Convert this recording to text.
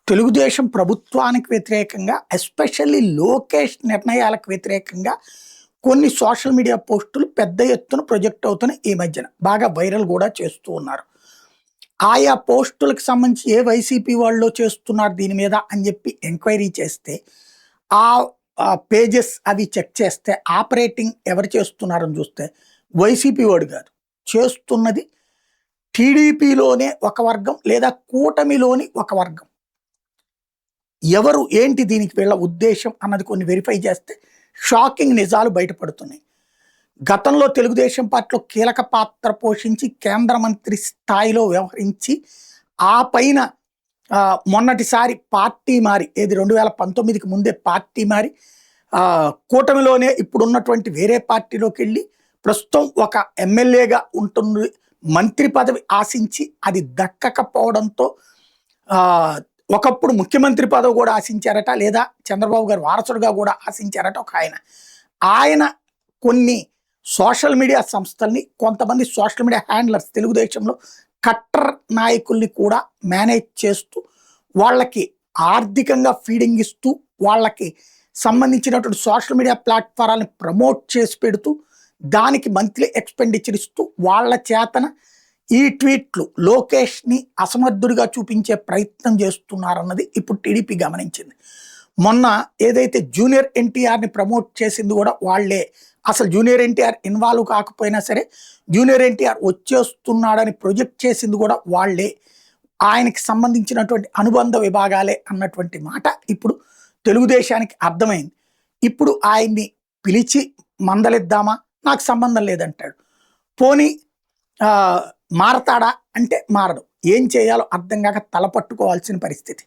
తెలుగుదేశం ప్రభుత్వానికి వ్యతిరేకంగా ఎస్పెషల్లీ లోకేష్ నిర్ణయాలకు వ్యతిరేకంగా కొన్ని సోషల్ మీడియా పోస్టులు పెద్ద ఎత్తున ప్రొజెక్ట్ అవుతున్నాయి. ఈ మధ్యన బాగా వైరల్ కూడా చేస్తూ ఉన్నారు. ఆయా పోస్టులకు సంబంధించి ఏ వైసీపీ వాళ్ళు చేస్తున్నారు దీని మీద అని చెప్పి ఎంక్వైరీ చేస్తే ఆ పేజెస్ అవి చెక్ చేస్తే ఆపరేటింగ్ ఎవరు చేస్తున్నారని చూస్తే వైసీపీ వాడు కాదు, చేస్తున్నది టీడీపీలోనే ఒక వర్గం లేదా కూటమిలోని ఒక వర్గం. ఎవరు ఏంటి దీనికి వీళ్ళ ఉద్దేశం అన్నది కొన్ని వెరిఫై చేస్తే షాకింగ్ నిజాలు బయటపడుతున్నాయి. గతంలో తెలుగుదేశం పార్టీలో కీలక పాత్ర పోషించి కేంద్ర మంత్రి స్థాయిలో వ్యవహరించి ఆ పైన మొన్నటిసారి పార్టీ మారి 2019కి ముందే పార్టీ మారి కూటమిలోనే ఇప్పుడున్నటువంటి వేరే పార్టీలోకి వెళ్ళి ప్రస్తుతం ఒక ఎమ్మెల్యేగా ఉంటుంది. మంత్రి పదవి ఆశించి అది దక్కకపోవడంతో ఒకప్పుడు ముఖ్యమంత్రి పదవి కూడా ఆశించారట, లేదా చంద్రబాబు గారు వారసుడుగా కూడా ఆశించారట ఒక ఆయన కొన్ని సోషల్ మీడియా సంస్థల్ని, కొంతమంది సోషల్ మీడియా హ్యాండ్లర్స్ తెలుగుదేశంలో కట్టర్ నాయకుల్ని కూడా మేనేజ్ చేస్తూ వాళ్ళకి ఆర్థికంగా ఫీడింగ్ ఇస్తూ వాళ్ళకి సంబంధించినటువంటి సోషల్ మీడియా ప్లాట్ఫారాలని ప్రమోట్ చేసి పెడుతూ దానికి మంత్లీ ఎక్స్పెండిచర్ ఇస్తూ వాళ్ళ చేతన ఈ ట్వీట్లు లోకేష్ని అసమర్థుడిగా చూపించే ప్రయత్నం చేస్తున్నారన్నది ఇప్పుడు టీడీపీ గమనించింది. మొన్న ఏదైతే జూనియర్ ఎన్టీఆర్ని ప్రమోట్ చేసింది కూడా వాళ్లే. అసలు జూనియర్ ఎన్టీఆర్ ఇన్వాల్వ్ కాకపోయినా సరే జూనియర్ ఎన్టీఆర్ వచ్చేస్తున్నాడని ప్రొజెక్ట్ చేసింది కూడా వాళ్లే, ఆయనకి సంబంధించినటువంటి అనుబంధ విభాగాలే అన్నటువంటి మాట ఇప్పుడు తెలుగుదేశానికి అర్థమైంది. ఇప్పుడు ఆయన్ని పిలిచి మందలిద్దామా, నాకు సంబంధం లేదంటాడు. పోనీ మారతాడా అంటే మారడు. ఏం చేయాలో అర్థం కాక తలపట్టుకోవాల్సిన పరిస్థితి.